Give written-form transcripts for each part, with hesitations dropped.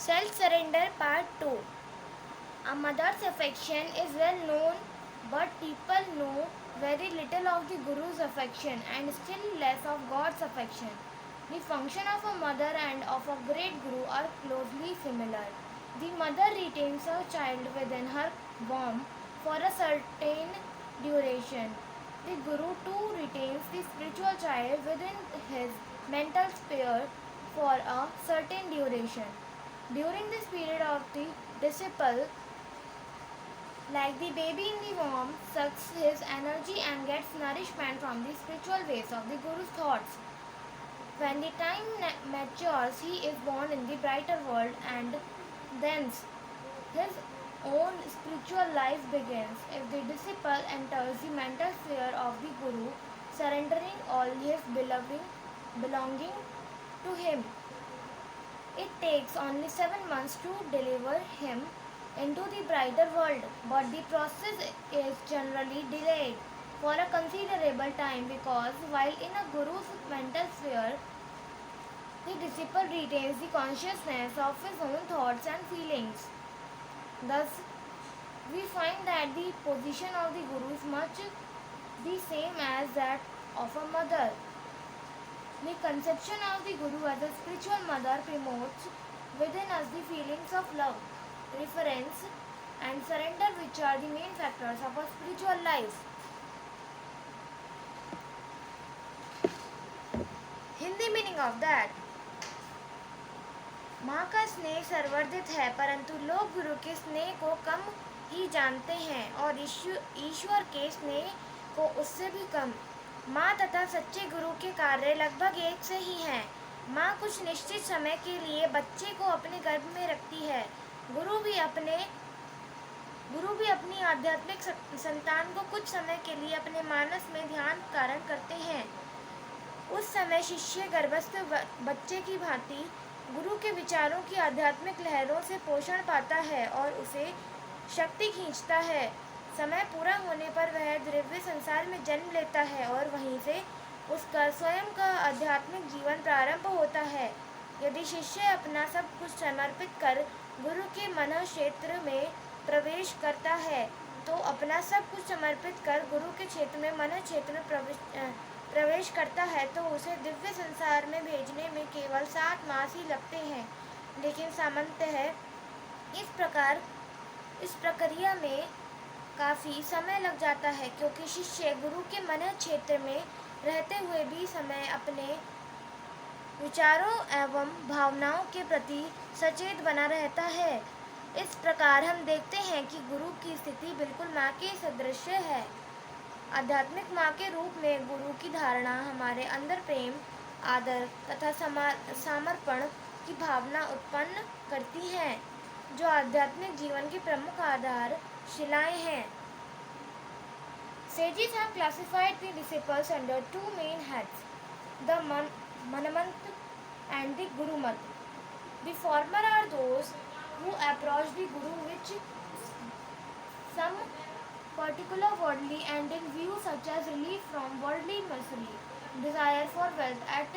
Self-surrender Part 2. A mother's affection is well known, but people know very little of the Guru's affection and still less of God's affection. The function of a mother and of a great Guru are closely similar. The mother retains her child within her womb for a certain duration. The Guru too retains the spiritual child within his mental sphere for a certain duration. During this period of the disciple, like the baby in the womb, sucks his energy and gets nourishment from the spiritual waves of the Guru's thoughts. When the time matures, he is born in the brighter world and thence his own spiritual life begins. If the disciple enters the mental sphere of the Guru, surrendering all his belonging to him, it takes only 7 months to deliver him into the brighter world, but the process is generally delayed for a considerable time because while in a Guru's mental sphere, the disciple retains the consciousness of his own thoughts and feelings. Thus, we find that the position of the Guru is much the same as that of a mother. The conception of the Guru as a spiritual mother promotes within us the feelings of love, reverence, and surrender, which are the main factors of a spiritual life. Hindi meaning of that. माँ का स्नेह सर्ववर्धित है, परंतु लोग गुरु के स्नेह को कम ही जानते हैं और ईश्वर के स्नेह को उससे भी कम। माँ तथा सच्चे गुरु के कार्य लगभग एक से ही हैं। माँ कुछ निश्चित समय के लिए बच्चे को अपने गर्भ में रखती है। गुरु भी अपनी आध्यात्मिक संतान को कुछ समय के लिए अपने मानस में ध्यान धारण करते हैं। उस समय शिष्य गर्भस्थ बच्चे की भांति गुरु के विचारों की आध्यात्मिक लहरों से पोषण पाता है और उसे शक्ति खींचता है। समय पूरा होने पर वह दिव्य संसार में जन्म लेता है और वहीं से उसका स्वयं का आध्यात्मिक जीवन प्रारंभ होता है। यदि शिष्य अपना सब कुछ समर्पित कर गुरु के मन क्षेत्र में प्रवेश करता है, तो अपना सब कुछ समर्पित कर गुरु के क्षेत्र में मन क्षेत्र में प्रवेश करता है, तो उसे दिव्य संसार में भेजने में केवल 7 मास ही लगते हैं। लेकिन सामान्यतः इस प्रक्रिया में काफ़ी समय लग जाता है, क्योंकि शिष्य गुरु के मन क्षेत्र में रहते हुए भी समय अपने विचारों एवं भावनाओं के प्रति सचेत बना रहता है। इस प्रकार हम देखते हैं कि गुरु की स्थिति बिल्कुल माँ के सदृश है। आध्यात्मिक माँ के रूप में गुरु की धारणा हमारे अंदर प्रेम, आदर तथा समर्पण की भावना उत्पन्न करती है, जो आध्यात्मिक जीवन की प्रमुख आधारशिलाएं हैं। Sages have classified the disciples under 2 main heads, the Manmat and the Gurumat. The former are those who approach the Guru with some particular worldly end in view, such as relief from worldly misery, desire for wealth, etc.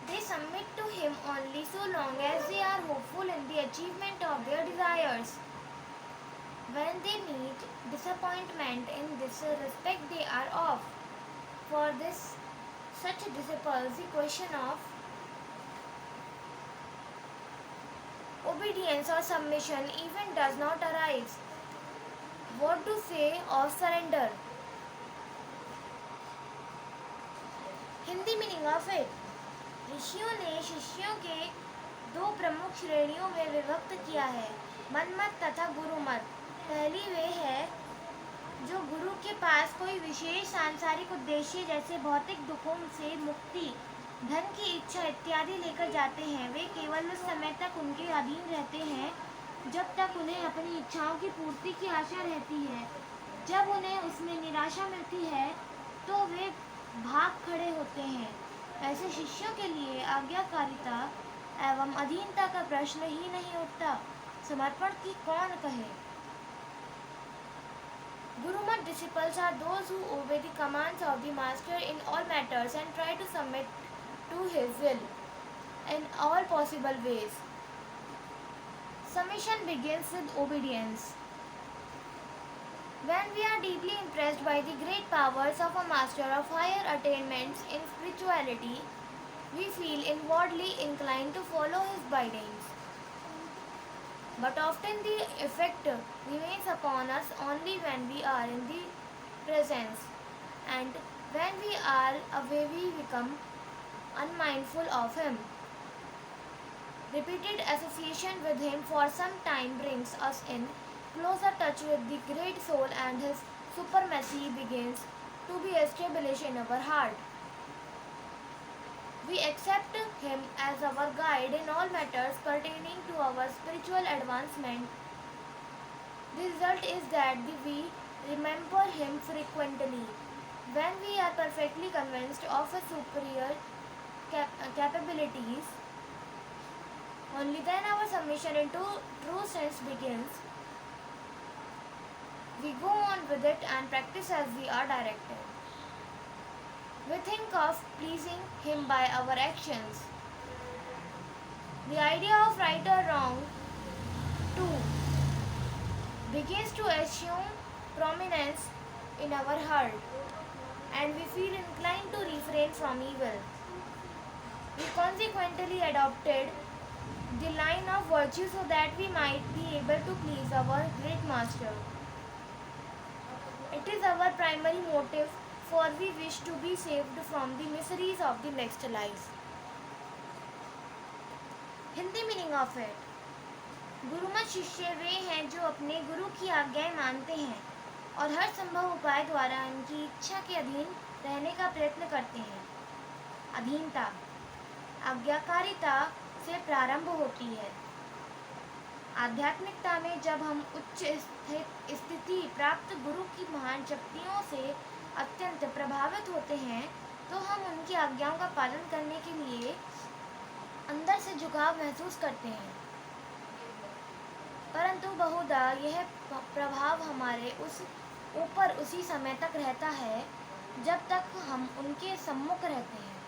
They submit to him only so long as they are hopeful in the achievement of their desires. When they meet disappointment in this respect, they are off. For such disciples, the question of obedience or submission even does not arise. What to say of surrender? Hindi meaning of it. ऋषियों ने शिष्यों के 2 प्रमुख श्रेणियों में विभक्त किया है, मनमत तथा गुरुमत। पहली वे है जो गुरु के पास कोई विशेष सांसारिक उद्देश्य जैसे भौतिक दुखों से मुक्ति, धन की इच्छा इत्यादि लेकर जाते हैं। वे केवल उस समय तक उनके अधीन रहते हैं जब तक उन्हें अपनी इच्छाओं की पूर्ति की आशा रहती है। जब उन्हें उसमें निराशा मिलती है तो वे भाग खड़े होते हैं। ऐसे शिष्यों के लिए आज्ञाकारिता एवं अधीनता का प्रश्न ही नहीं उठता। समर्पण की कौन कहे। Gurumukh disciples are those who obey the commands of the master in all matters and try to submit to his will in all possible ways. Submission begins with obedience. When we are deeply impressed by the great powers of a master of higher attainments in spirituality, we feel inwardly inclined to follow his guidance. But often the effect remains upon us only when we are in the presence, and when we are away we become unmindful of him. Repeated association with him for some time brings us in closer touch with the great soul, and his supremacy begins to be established in our heart. We accept him as our guide in all matters pertaining to our spiritual advancement. The result is that we remember him frequently. When we are perfectly convinced of his superior capabilities, only then our submission into true sense begins. We go on with it and practice as we are directed. We think of pleasing him by our actions. The idea of right or wrong, too, begins to assume prominence in our heart, and we feel inclined to refrain from evil. We consequently adopted the line of virtue so that we might be able to please our great master. It is our primary motive, for we wish to be saved from the miseries of the next life. Hindi meaning of it. गुरुमत शिष्य वे हैं जो अपने गुरु की आज्ञाएं मानते हैं और हर संभव उपाय द्वारा उनकी इच्छा के अधीन रहने का प्रयत्न करते हैं। अधीनता आज्ञाकारिता से प्रारंभ होती है। आध्यात्मिकता में जब हम उच्च स्थिति प्राप्त गुरु की महान शक्तियों से अत्यंत प्रभावित होते हैं तो हम उनकी आज्ञाओं का पालन करने के लिए अंदर से झुकाव महसूस करते हैं, परंतु बहुधा यह प्रभाव हमारे ऊपर उसी समय तक रहता है जब तक हम उनके सम्मुख रहते हैं,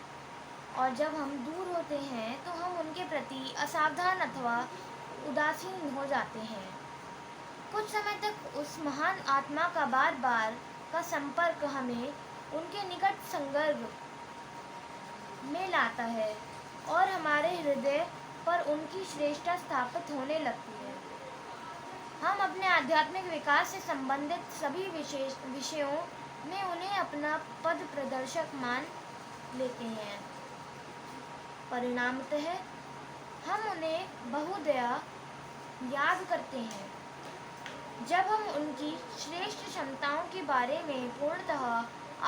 और जब हम दूर होते हैं तो हम उनके प्रति असावधान अथवा उदासीन हो जाते हैं। कुछ समय तक उस महान आत्मा का बार बार का संपर्क हमें उनके निकट संसर्ग में लाता है और हमारे हृदय पर उनकी श्रेष्ठता स्थापित होने लगती है। हम अपने आध्यात्मिक विकास से संबंधित सभी विषयों में उन्हें अपना पद प्रदर्शक मान लेते हैं। परिणामतः हम उन्हें बहुधया याद करते हैं। जब हम उनकी श्रेष्ठ क्षमताओं के बारे में पूर्णतः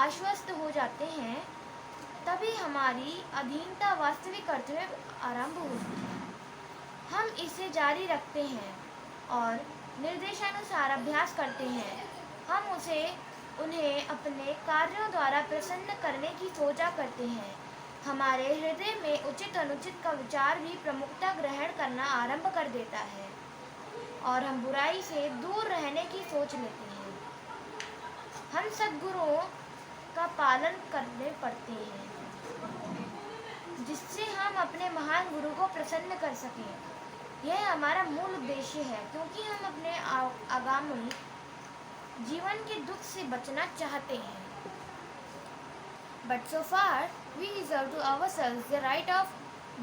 आश्वस्त हो जाते हैं तभी हमारी अधीनता वास्तविक अर्थ में आरंभ होती है। हम इसे जारी रखते हैं और निर्देशानुसार अभ्यास करते हैं। हम उन्हें अपने कार्यों द्वारा प्रसन्न करने की सोचा करते हैं। हमारे हृदय में उचित अनुचित का विचार भी प्रमुखता ग्रहण करना आरंभ कर देता है और हम बुराई से दूर रहने की सोच लेते हैं। हम सद्गुरुओं का पालन करने पड़ते हैं जिससे हम अपने महान गुरु को प्रसन्न कर सकें। यह हमारा मूल उद्देश्य है क्योंकि हम अपने आगामी जीवन के दुख से बचना चाहते हैं। But so far, we reserve to ourselves the right of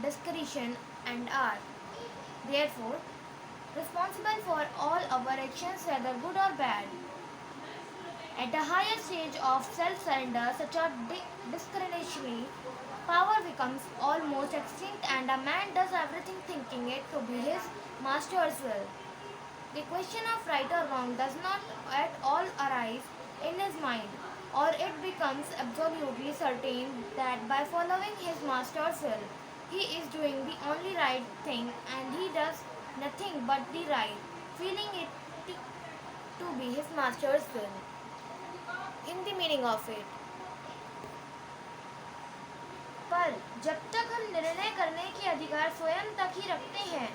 discretion and are, therefore, responsible for all our actions, whether good or bad. At a higher stage of self-surrender, such a discretionary power becomes almost extinct and a man does everything thinking it to be his master's will. The question of right or wrong does not at all arise in his mind, or it becomes absolutely certain that by following his master's will, he is doing the only right thing and he does nothing but the right, feeling it to be his master's will. In the meaning of it. पर जब तक हम निर्णय करने के अधिकार स्वयं तक ही रखते हैं,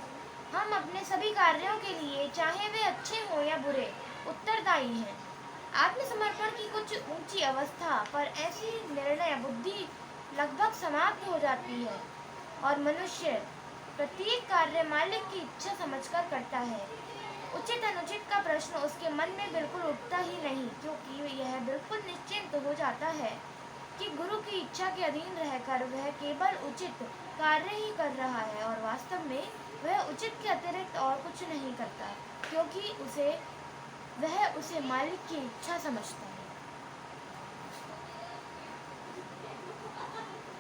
हम अपने सभी कार्यों के लिए, चाहे वे अच्छे हों या बुरे, उत्तरदायी हैं। आत्मसमर्पण की कुछ ऊंची अवस्था पर ऐसी निर्णय बुद्धि लगभग समाप्त हो जाती है और मनुष्य प्रत्येक कार्य मालिक की इच्छा समझकर करता है। उचित अनुचित का प्रश्न उसके मन में बिल्कुल उठता ही नहीं, क्योंकि यह बिल्कुल निश्चिंत हो जाता है कि गुरु की इच्छा के अधीन रहकर वह केवल उचित कार्य ही कर रहा है और वास्तव में वह उचित के अतिरिक्त और कुछ नहीं करता, क्योंकि वह उसे मालिक की इच्छा समझता है।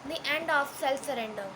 The end of self surrender.